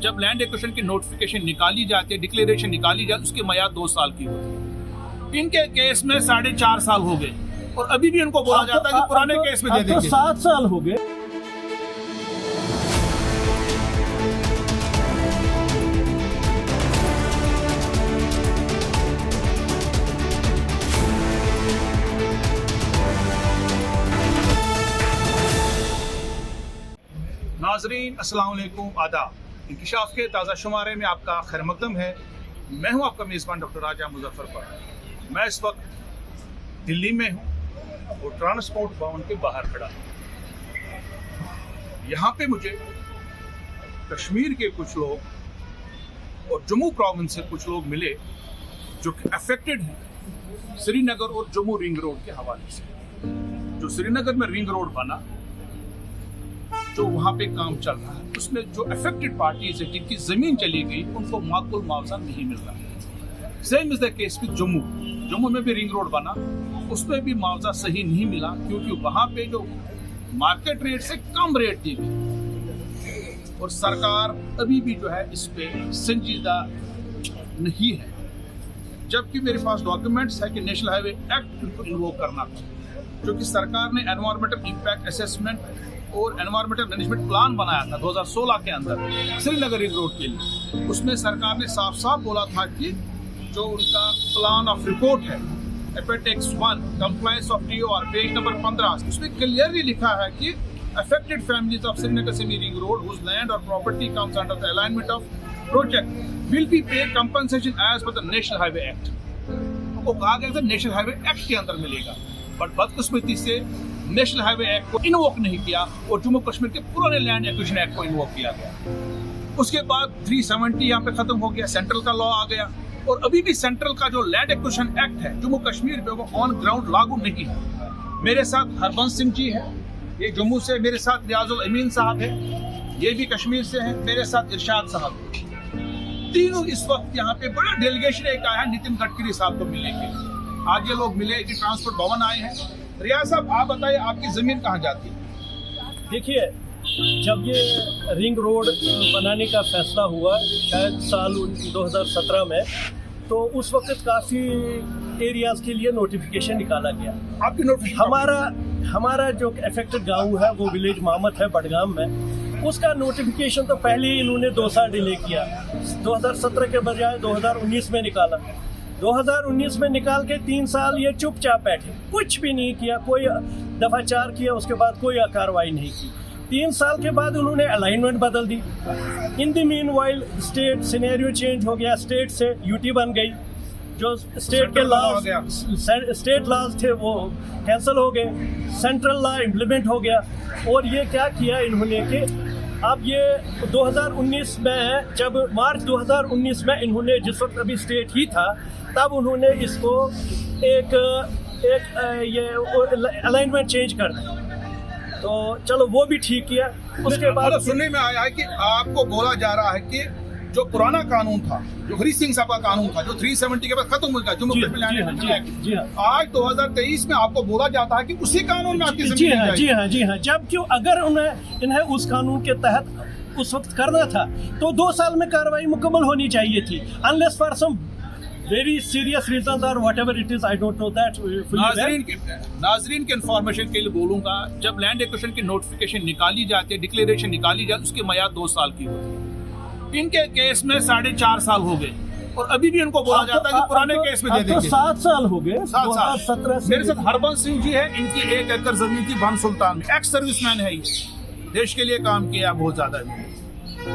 जब land acquisition की notification निकाली जाती है, डिक्लेरेशन निकाली जाती है, उसकी मयाद 2 साल की होती है। इनके केस में 4.5 साल हो गए और अभी भी इनको बोला जाता है कि पुराने केस में दे देंगे। 7 साल हो गए। नाजरीन अस्सलाम वालेकुम, आदाब। इंकिशाफ के ताज़ा शुमारे में आपका खैर मकदम है। मैं हूं आपका मेज़बान डॉक्टर राजा मुजफ्फरपुर। मैं इस वक्त दिल्ली में हूं और ट्रांसपोर्ट भवन के बाहर खड़ा हूं। यहाँ पे मुझे कश्मीर के कुछ लोग और जम्मू प्रोविंस से कुछ लोग मिले जो कि अफेक्टेड हैं श्रीनगर और जम्मू रिंग रोड के हवाले से। जो श्रीनगर में रिंग रोड बना, जो वहाँ पे काम चल रहा है, उसमें जो अफेक्टेड पार्टीज है जिनकी जमीन चली गई, उनको माकूल मुआवजा नहीं मिल रहा है। Same is the case with Jammu में भी रिंग रोड बना, उसमें भी मुआवजा सही नहीं मिला क्योंकि वहाँ पे जो मार्केट रेट से कम रेट दी गई और सरकार अभी भी जो है इस पे संजीदा नहीं है। जबकि मेरे पास डॉक्यूमेंट्स है कि नेशनल हाईवे एक्ट इनको इन्वोक करना था, क्योंकि सरकार ने एनवायरमेंटल इम्पैक्ट असेसमेंट और एनवायरमेंटल मैनेजमेंट प्लान बनाया था 2016 के अंदर श्रीनगर रिंग रोड के लिए। उसमें सरकार ने साफ साफ बोला था कि जो उनका प्लान ऑफ रिपोर्ट है appendix 1 compliance of TOR page number 15, उसमें क्लियरली लिखा है कि affected families of Srinagar semi ring road whose land और property comes under the alignment of project will be paid compensation as per the national highway act. उनको कहा गया था national highway act के अंदर मिलेगा, बट बदकिस्मती से नेशनल हाईवे एक्ट को इन्वोक नहीं किया और जम्मू कश्मीर के पुराने लैंड एक्विजिशन एक्ट को इन्वोक किया गया। उसके बाद 370 यहाँ पे खत्म हो गया, सेंट्रल का लॉ आ गया और अभी भी सेंट्रल का जो लैंड एक्विजिशन एक्ट है जम्मू कश्मीर पे वो ऑन ग्राउंड लागू नहीं है। मेरे साथ हरबंस सिंह जी है, ये जम्मू से, मेरे साथ रियाजुल अमीन साहब है, ये भी कश्मीर से है, मेरे साथ इरशाद साहब। तीनों इस वक्त यहाँ पे बड़ा डेलीगेशन एक आया है नितिन गडकरी साहब को मिलने के लिए। आज ये लोग मिले कि ट्रांसपोर्ट भवन आए हैं। रियाज साहब, आप बताइए आपकी जमीन कहाँ जाती है? देखिए, जब ये रिंग रोड बनाने का फैसला हुआ शायद साल 2017 में, तो उस वक्त काफ़ी एरियाज के लिए नोटिफिकेशन निकाला गया। आपकी नोटिफिकेशन? हमारा जो अफेक्टेड गांव है वो विलेज मामत है बडगाम में, उसका नोटिफिकेशन तो पहले ही इन्होंने 2 साल डिले किया। 2017 के बजाय 2019 में निकाला। 2019 में निकाल के 3 साल ये चुपचाप बैठे, कुछ भी नहीं किया, कोई दफा 4 किया, उसके बाद कोई कार्रवाई नहीं की। 3 साल के बाद उन्होंने अलाइनमेंट बदल दी। In the meanwhile state scenario change हो गया, स्टेट से यूटी बन गई। जो स्टेट के स्टेट लॉज थे वो कैंसिल हो गए, सेंट्रल लॉ इम्प्लीमेंट हो गया। और ये क्या किया इन्होंने कि अब ये 2019 में, जब मार्च 2019 में इन्होंने, जिस वक्त अभी स्टेट ही था, तब उन्होंने इसको एक ये अलाइनमेंट चेंज कर दिया। तो चलो वो भी ठीक किया। उसके बाद सुनने में आया है कि आपको बोला जा रहा है कि जो पुराना कानून था, जो हरी सिंह साहब का कानून था, जो 370 के बाद खत्म हो गया, जम्मू कश्मीर लैंड एक्ट, आज 2023 में आपको बोला जाता है कि उसी कानून में आपकी जमीन जी हाँ। जब क्यों, अगर इन्हें उस कानून के तहत उस वक्त करना था तो 2 साल में कार्रवाई मुकम्मल होनी चाहिए थी, unless for some very serious reason और whatever it is, I don't know that. नाजरीन के इंफॉर्मेशन के लिए बोलूंगा, जब लैंड एक्विजिशन की नोटिफिकेशन निकाली जाती है, डिक्लेरेशन निकाली जाती है, उसकी मयाद 2 साल की होती है। इनके केस में 4.5 साल हो गए और अभी भी इनको बोला जाता है कि पुराने केस में दे देंगे। 7 साल हो गए। 2017 से। मेरे साथ हरबंस सिंह जी है, इनकी 1 एकड़ जमीन थी बन सुल्तान में। एक्स सर्विसमैन है, ये देश के लिए काम किया बहुत ज्यादा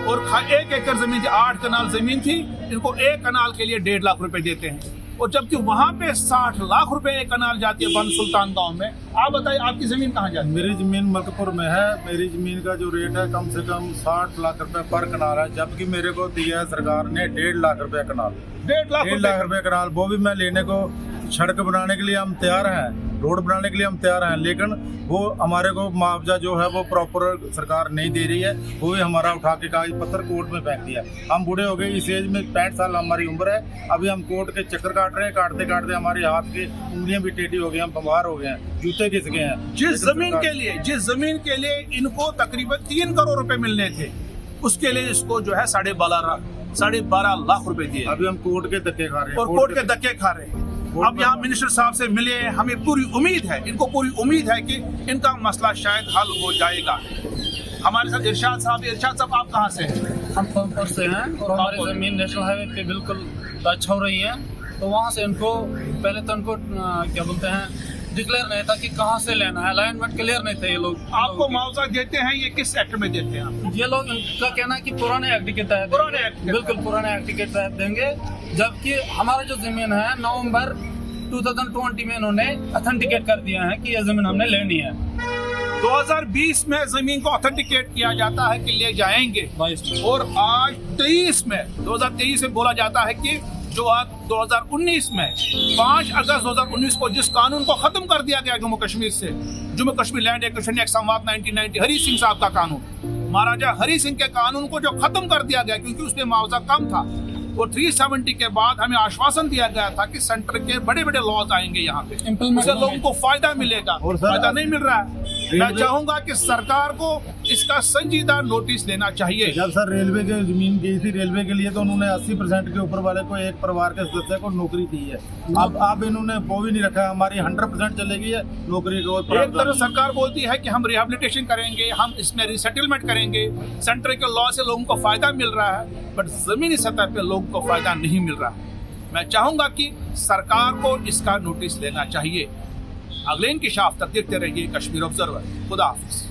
और 1 एकड़ जमीन थी, 8 कनाल जमीन थी, इनको 1 कनाल के लिए 1.5 लाख रुपए देते हैं और जबकि वहाँ पे 60 लाख रुपए 1 कनाल जाती है बन सुल्तान गांव में। आप बताइए आपकी जमीन कहाँ जाती है? मेरी जमीन मलकपुर में है। मेरी जमीन का जो रेट है कम से कम 60 लाख रुपए पर कनाल है, जबकि मेरे को दिया है सरकार ने 1.5 लाख रुपए कनाल। 1.5 लाख रुपए कनाल, वो भी मैं लेने को, सड़क बनाने के लिए हम तैयार हैं, रोड बनाने के लिए हम तैयार हैं, लेकिन वो हमारे को मुआवजा जो है वो प्रॉपर सरकार नहीं दे रही है। वो भी हमारा उठा के कागज पत्थर कोर्ट में फेंक दिया। हम बूढ़े हो गए, इस एज में 65 साल हमारी उम्र है, अभी हम कोर्ट के चक्कर काट रहे हैं। काटते काटते हमारे हाथ की उंगलियां भी टेढ़ी हो गई, हम बीमार हो गए हैं, जूते घिस गए हैं। जिस जमीन के लिए इनको तकरीबन 3 करोड़ रुपए मिलने थे, उसके लिए इसको जो है 12.5 लाख रुपए दिए अभी हम कोर्ट के धक्के खा रहे हैं, और कोर्ट के धक्के खा रहे हैं। अब यहाँ मिनिस्टर साहब से मिले, हमें पूरी उम्मीद है, इनको पूरी उम्मीद है कि इनका मसला शायद हल हो जाएगा। हमारे साथ इरशाद साहब आप कहाँ से हैं? हम सोनपुर से हैं और हमारी ज़मीन नेशनल हाईवे पे बिल्कुल टच हो रही है। तो वहाँ से इनको पहले तो इनको क्या बोलते हैं डिक्लेयर नहीं था कि कहाँ से लेना है, अलाइनमेंट क्लियर नहीं थे ये लोग। आपको मुआवजा देते हैं, ये किस एक्ट में देते हैं? ये लोग इनका कहना है कि पुराने एक्ट के तहत, पुराने एक्ट के बिल्कुल पुराने एक्ट के तहत देंगे। जबकि हमारा जो जमीन है नवंबर 2020 में इन्होंने ऑथेंटिकेट कर दिया है कि ये जमीन हमने लेनी है। 2020 में जमीन को ऑथेंटिकेट किया जाता है कि ले जाएंगे, 22 में और आज 2023 में बोला जाता है कि जो आज 2019 में 5 अगस्त 2019 को जिस कानून को खत्म कर दिया गया जम्मू कश्मीर से, Jammu Kashmir land acquisition act संवाद 1990, हरी सिंह साहब का कानून, महाराजा हरी सिंह के कानून को जो खत्म कर दिया गया क्योंकि उसमें मुआवजा कम था, और 370 के बाद हमें आश्वासन दिया गया था कि सेंटर के बड़े बड़े लॉज आएंगे यहाँ पे, उससे लोगों को फायदा मिलेगा, और सर, फायदा नहीं मिल रहा है। मैं चाहूंगा कि सरकार को इसका संजीदा नोटिस लेना चाहिए। जब सर रेलवे के जमीन गई थी रेलवे के लिए, तो उन्होंने 80% के ऊपर वाले को एक परिवार के सदस्य को नौकरी दी है। अब इन्होंने वो भी नहीं रखा, हमारी 100% चलेगी है नौकरी को। एक तरफ सरकार बोलती है कि हम रिहेबिलिटेशन करेंगे, हम इसमें रिसेटलमेंट करेंगे, सेंटर के लॉ से लोगों को फायदा मिल रहा है, बट जमीनी सतह पे लोगों को फायदा नहीं मिल रहा है। मैं चाहूंगा कि सरकार को इसका नोटिस लेना चाहिए। अगले इंकिशाफ तक देखते रहिए कश्मीर ऑब्जर्वर। खुदा हाफिज।